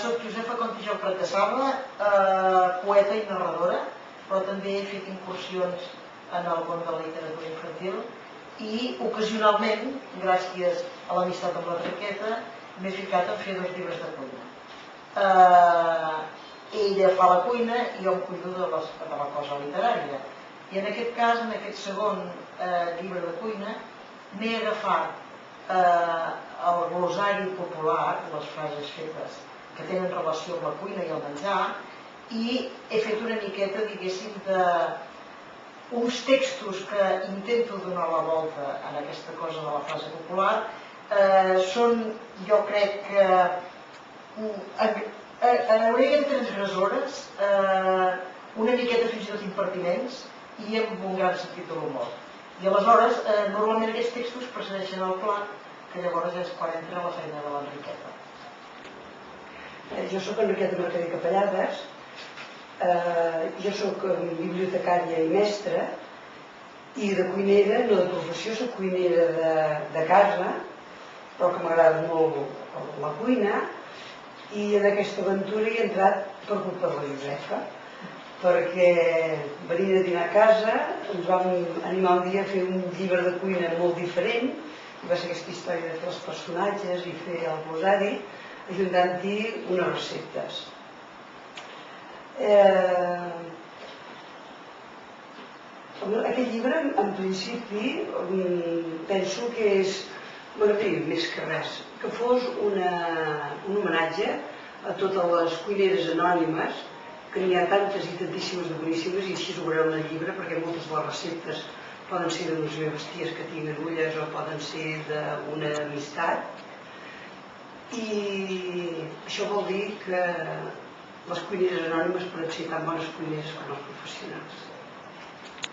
Soc Josefa Contijol Pratessable, poeta i narradora, però també he fet incursions en el món de la literatura infantil i ocasionalment, gràcies a l'amistat amb la Traqueta, m'he ficat en fer 2 llibres de cuina. Ella fa la cuina i jo em cuido de la cosa literària. I en aquest cas, en aquest segon llibre de cuina, m'he agafat el glosari popular, les frases fetes que tenen relació amb la cuina i el menjar, i he fet una miqueta, diguéssim, d'uns textos que intento donar la volta en aquesta cosa de la frase popular. Són, jo crec que, en origen transgressores, una miqueta fins i tot impertinents i amb un gran sentit de l'humor. I aleshores, normalment aquests textos precedeixen el plat, que llavors és quan entra la feina de l'Enriqueta. Jo soc Enriqueta Mercader Capellades, jo soc bibliotecària i mestra, i de cuinera, no de professió, soc cuinera de casa, però que m'agrada molt la cuina, i en aquesta aventura hi he entrat per culpa de la Josefa, perquè venint a dinar a casa ens vam animar un dia a fer un llibre de cuina molt diferent, i va ser aquesta història de fer els personatges i fer el glosari, ajuntant-hi unes receptes. Aquest llibre, en principi, penso que és, més que res, que fos un homenatge a totes les cuineres anònimes, que n'hi ha tantes i tantíssimes de boníssimes, i així ho veureu en el llibre, perquè moltes de les receptes poden ser d'unes meves ties que tinc agulles o poden ser d'una amistat. I això vol dir que les cuineres anònimes poden ser tan bones cuineres com els professionals.